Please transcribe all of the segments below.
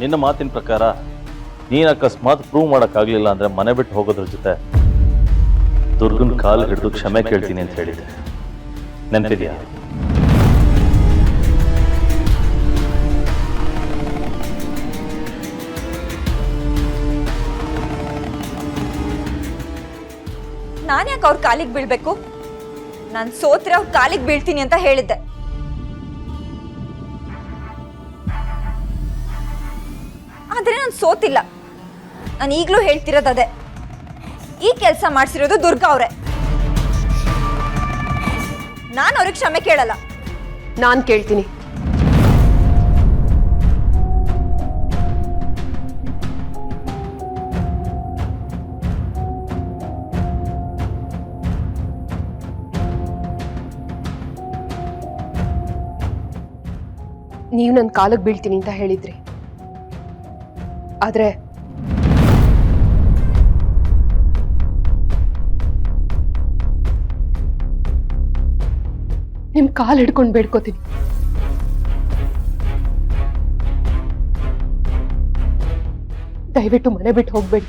ನಿನ್ನ ಮಾತಿನ ಪ್ರಕಾರ ನೀನು ಅಕಸ್ಮಾತ್ ಪ್ರೂವ್ ಮಾಡೋಕ್ಕಾಗಲಿಲ್ಲ ಅಂದರೆ ಮನೆ ಬಿಟ್ಟು ಹೋಗೋದ್ರ ಜೊತೆ ದುರ್ಗನ್ ಕಾಲು ಹಿಡಿದು ಕ್ಷಮೆ ಕೇಳ್ತೀನಿ ಅಂತ ಹೇಳಿದೆ, ನೆನಪಿದೆಯಾ? ನಾನು ಯಾಕೆ ಅವ್ರ ಕಾಲಿಗೆ ಬೀಳ್ಬೇಕು? ನಾನು ಸೋತ್ರೆ ಅವ್ರ ಕಾಲಿಗೆ ಬೀಳ್ತೀನಿ ಅಂತ ಹೇಳಿದ್ದೆ. ಆದ್ರೆ ನಾನು ಸೋತಿಲ್ಲ. ನಾನು ಈಗಲೂ ಹೇಳ್ತಿರೋದು ಅದೇ, ಈ ಕೆಲಸ ಮಾಡಿಸಿರೋದು ದುರ್ಗಾ ಅವರೇ. ನಾನು ಅವ್ರಿಗೆ ಕ್ಷಮೆ ಕೇಳಲ್ಲ. ನಾನು ಕೇಳ್ತೀನಿ. ನೀವು ನನ್ನ ಕಾಲಿಗೆ ಬೀಳ್ತೀನಿ ಅಂತ ಹೇಳಿದ್ರಿ, ಆದ್ರೆ ನಿಮ್ ಕಾಲು ಹಿಡ್ಕೊಂಡು ಬೇಡ್ಕೋತೀನಿ. ದಯವಿಟ್ಟು ಮನೆ ಬಿಟ್ಟು ಹೋಗ್ಬೇಡಿ.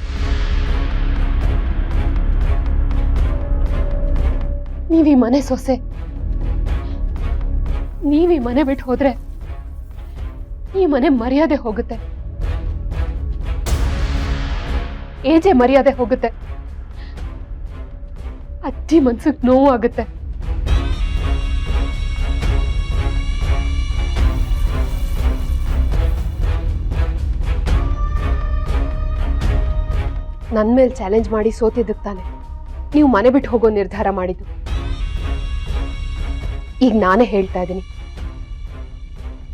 ನೀವೀ ಮನೆ ಸೊಸೆ, ನೀವೀ ಮನೆ ಬಿಟ್ಟು ಹೋದ್ರೆ ಈ ಮನೆ ಮರ್ಯಾದೆ ಹೋಗುತ್ತೆ, ಏಜೆ ಮರ್ಯಾದೆ ಹೋಗುತ್ತೆ, ಅಜ್ಜಿ ಮನ್ಸಿಗೆ ನೋವು ಆಗುತ್ತೆ. ನನ್ನ ಮೇಲೆ ಚಾಲೆಂಜ್ ಮಾಡಿ ಸೋತಿದ್ದಕ್ಕೆ ತಾನೆ ನೀವು ಮನೆ ಬಿಟ್ಟು ಹೋಗೋ ನಿರ್ಧಾರ ಮಾಡಿದ್ದು. ಈಗ ನಾನೇ ಹೇಳ್ತಾ ಇದ್ದೀನಿ,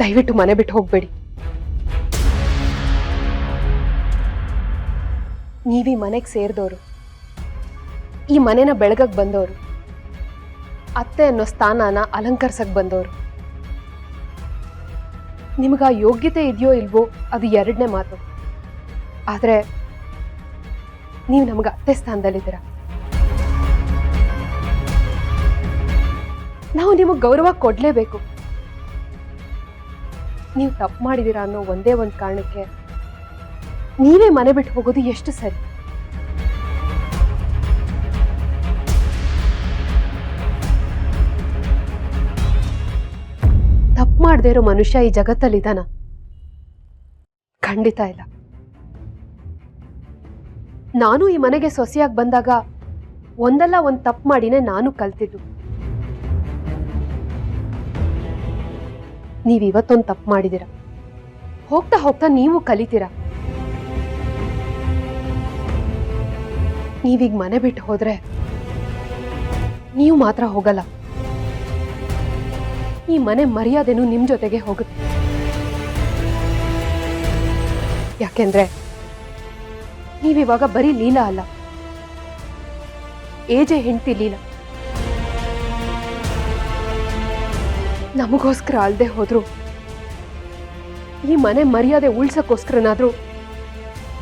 ದಯವಿಟ್ಟು ಮನೆ ಬಿಟ್ಟು ಹೋಗ್ಬೇಡಿ. ನೀವೀ ಮನೆಗೆ ಸೇರಿದವರು, ಈ ಮನೆನ ಬೆಳಗಕ್ಕೆ ಬಂದವರು, ಅತ್ತೆ ಅನ್ನೋ ಸ್ಥಾನನ ಅಲಂಕರಿಸಕ್ಕೆ ಬಂದವರು. ನಿಮಗ ಯೋಗ್ಯತೆ ಇದೆಯೋ ಇಲ್ವೋ ಅದು ಎರಡನೇ ಮಾತು. ಆದ್ರೆ ನೀವು ನಮಗೆ ಅತ್ತೆ ಸ್ಥಾನದಲ್ಲಿದ್ದೀರ. ನಾವು ನಿಮಗೆ ಗೌರವ ಕೊಡ್ಲೇಬೇಕು. ನೀವು ತಪ್ಪು ಮಾಡಿದೀರಾ ಅನ್ನೋ ಒಂದೇ ಒಂದು ಕಾರಣಕ್ಕೆ ನೀವೇ ಮನೆ ಬಿಟ್ಟು ಹೋಗೋದು ಎಷ್ಟು ಸರಿ? ತಪ್ಪು ಮಾಡದೇ ಇರೋ ಮನುಷ್ಯ ಈ ಜಗತ್ತಲ್ಲಿದ್ದಾನ? ಖಂಡಿತ ಇಲ್ಲ. ನಾನು ಈ ಮನೆಗೆ ಸೊಸೆಯಾಗಿ ಬಂದಾಗ ಒಂದಲ್ಲ ಒಂದು ತಪ್ಪು ಮಾಡಿನೇ ನಾನು ಕಲ್ತಿದ್ದು. ನೀವಿವತ್ತೊಂದು ತಪ್ಪು ಮಾಡಿದಿರ, ಹೋಗ್ತಾ ಹೋಗ್ತಾ ನೀವು ಕಲಿತೀರ. ನೀವೀಗ ಮನೆ ಬಿಟ್ಟು ಹೋದ್ರೆ ನೀವು ಮಾತ್ರ ಹೋಗಲ್ಲ, ಈ ಮನೆ ಮರ್ಯಾದೆನೂ ನಿಮ್ ಜೊತೆಗೆ ಹೋಗುತ್ತೆ. ಯಾಕೆಂದ್ರೆ ನೀವಿವಾಗ ಬರೀ ಲೀಲಾ ಅಲ್ಲ, ಏಜೆ ಹೆಂಡತಿ ಲೀಲಾ. ನಮಗೋಸ್ಕರ ಅಲ್ದೆ ಹೋದ್ರು, ಈ ಮನೆ ಮರ್ಯಾದೆ ಉಳ್ಸಕ್ಕೋಸ್ಕರನಾದ್ರೂ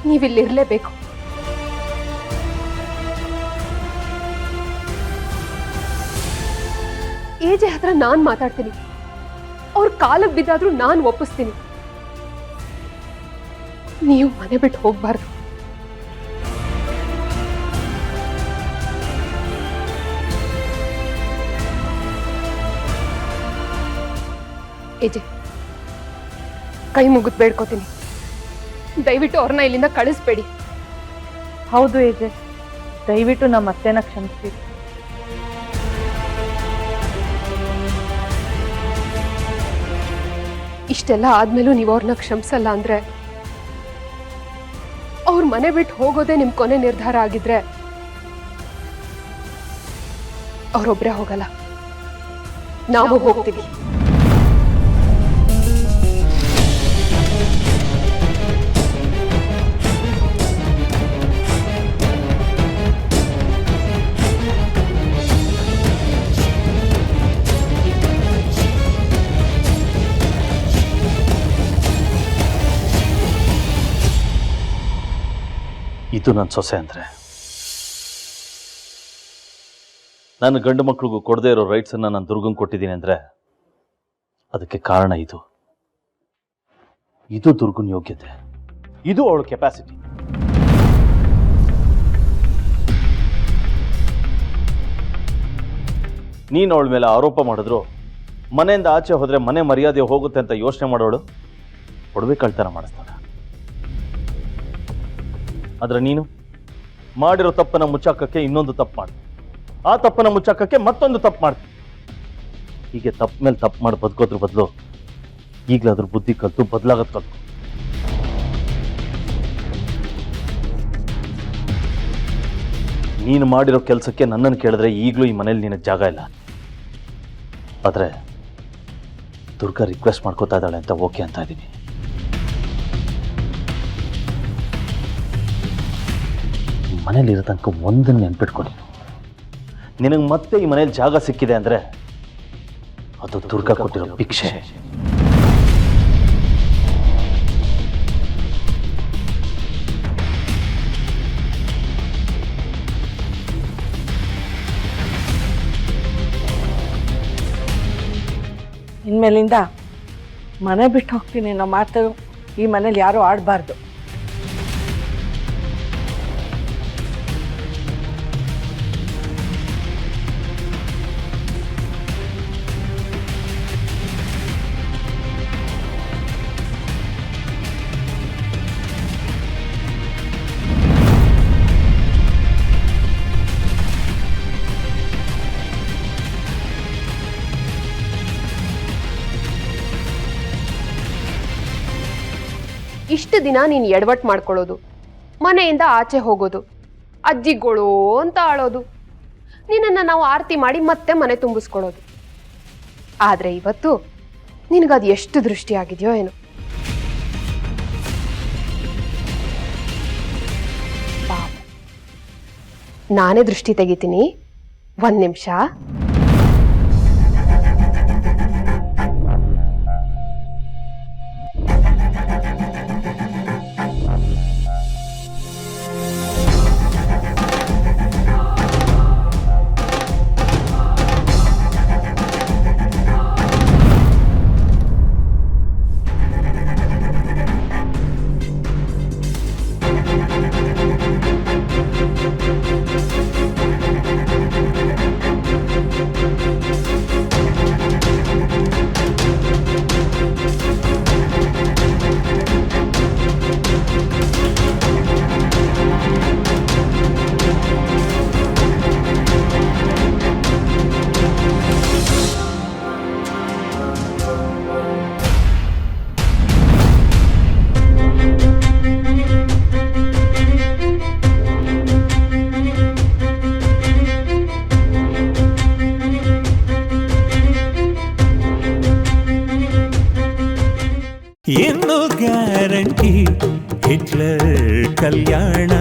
ನೀವಿಲ್ಲಿರ್ಲೇಬೇಕು. ಏಜೆ ಹತ್ರ ನಾನ್ ಮಾತಾಡ್ತೀನಿ, ಅವ್ರ ಕಾಲಕ್ಕೆ ಬಿದ್ದಾದ್ರೂ ನಾನ್ ಒಪ್ಪಿಸ್ತೀನಿ. ನೀವು ಮನೆ ಬಿಟ್ಟು ಹೋಗ್ಬಾರ್ದು. ಏಜೆ, ಕೈ ಮುಗಿದು ಬೇಡ್ಕೋತೀನಿ, ದಯವಿಟ್ಟು ಅವ್ರನ್ನ ಇಲ್ಲಿಂದ ಕಳಿಸ್ಬೇಡಿ. ಹೌದು ಏಜೆ, ದಯವಿಟ್ಟು ನಮ್ಮ ಅತ್ತೆನ ಕ್ಷಮಿಸಿ. ಇಷ್ಟೆಲ್ಲ ಆದ್ಮೇಲೂ ನೀವು ಅವ್ರನ್ನ ಕ್ಷಮಿಸಲ್ಲ ಅಂದ್ರೆ, ಅವ್ರ ಮನೆ ಬಿಟ್ಟು ಹೋಗೋದೇ ನಿಮ್ ಕೊನೆ ನಿರ್ಧಾರ ಆಗಿದ್ರೆ ಅವ್ರೊಬ್ರೇ ಹೋಗಲ್ಲ, ನಾವು ಹೋಗ್ತೀವಿ. ಇದು ನನ್ನ ಸೊಸೆ ಅಂದರೆ, ನಾನು ಗಂಡು ಮಕ್ಕಳಿಗೂ ಕೊಡದೇ ಇರೋ ರೈಟ್ಸನ್ನು ನಾನು ದುರ್ಗಂಗೆ ಕೊಟ್ಟಿದ್ದೀನಿ ಅಂದರೆ ಅದಕ್ಕೆ ಕಾರಣ ಇದು. ಇದು ದುರ್ಗನ್ ಯೋಗ್ಯತೆ, ಇದು ಅವಳ ಕೆಪಾಸಿಟಿ. ನೀನು ಅವಳ ಮೇಲೆ ಆರೋಪ ಮಾಡಿದ್ರು ಮನೆಯಿಂದ ಆಚೆ ಹೋದ್ರೆ ಮನೆ ಮರ್ಯಾದೆ ಹೋಗುತ್ತೆ ಅಂತ ಯೋಚನೆ ಮಾಡೋಳು ಒಡವೆ ಕಳ್ತನ ಮಾಡಿಸ್ತಾಳೆ. ಆದ್ರೆ ನೀನು ಮಾಡಿರೋ ತಪ್ಪನ್ನ ಮುಚ್ಚಾಕಕ್ಕೆ ಇನ್ನೊಂದು ತಪ್ಪು ಮಾಡ್ತೀನಿ, ಆ ತಪ್ಪನ್ನ ಮುಚ್ಚಾಕಕ್ಕೆ ಮತ್ತೊಂದು ತಪ್ಪು ಮಾಡ್ತೀನಿ. ಹೀಗೆ ತಪ್ಪು ಮೇಲೆ ತಪ್ಪು ಮಾಡಿ ಬದುಕೋದ್ರ ಬದಲು ಈಗಲಾದ್ರೂ ಬುದ್ಧಿ ಕಲ್ತು ಬದಲಾಗದ್ ಕಲ್ತು. ನೀನು ಮಾಡಿರೋ ಕೆಲಸಕ್ಕೆ ನನ್ನನ್ನು ಕೇಳಿದ್ರೆ ಈಗಲೂ ಈ ಮನೇಲಿ ನಿನಗೆ ಜಾಗ ಇಲ್ಲ. ಆದರೆ ದುರ್ಗಾ ರಿಕ್ವೆಸ್ಟ್ ಮಾಡ್ಕೋತಾ ಇದ್ದಾಳೆ ಅಂತ ಓಕೆ ಅಂತ ಇದ್ದೀನಿ. ಮನೇಲಿರೋ ತನಕ ಒಂದನ್ನು ನೆನ್ಪಿಟ್ಕೊಡಿ, ನಿನಗೆ ಮತ್ತೆ ಈ ಮನೇಲಿ ಜಾಗ ಸಿಕ್ಕಿದೆ ಅಂದರೆ ಅದು ದುರ್ಗಾ ಕೊಟ್ಟಿರೋ ಭಿಕ್ಷೆ. ಇನ್ಮೇಲಿಂದ ಮನೆ ಬಿಟ್ಟು ಹೋಗ್ತೀನಿ ಅನ್ನೋ ಮಾತು ಈ ಮನೇಲಿ ಯಾರೂ ಆಡಬಾರ್ದು. ಇಷ್ಟು ದಿನ ನೀನು ಎಡವಟ್ಟು ಮಾಡ್ಕೊಳ್ಳೋದು, ಮನೆಯಿಂದ ಆಚೆ ಹೋಗೋದು, ಅಜ್ಜಿಗಳು ಅಂತ ಆಳೋದು, ನಿನ್ನನ್ನು ನಾವು ಆರತಿ ಮಾಡಿ ಮತ್ತೆ ಮನೆ ತುಂಬಿಸ್ಕೊಳ್ಳೋದು. ಆದರೆ ಇವತ್ತು ನಿನಗದು ಎಷ್ಟು ದೃಷ್ಟಿ ಆಗಿದೆಯೋ ಏನೋ. ಪಾಪ, ನಾನೇ ದೃಷ್ಟಿ ತೆಗಿತೀನಿ, 1 ನಿಮಿಷ. ಇನ್ನು ಗ್ಯಾರಂಟಿ ಹಿಟ್ಲರ್ ಕಲ್ಯಾಣ.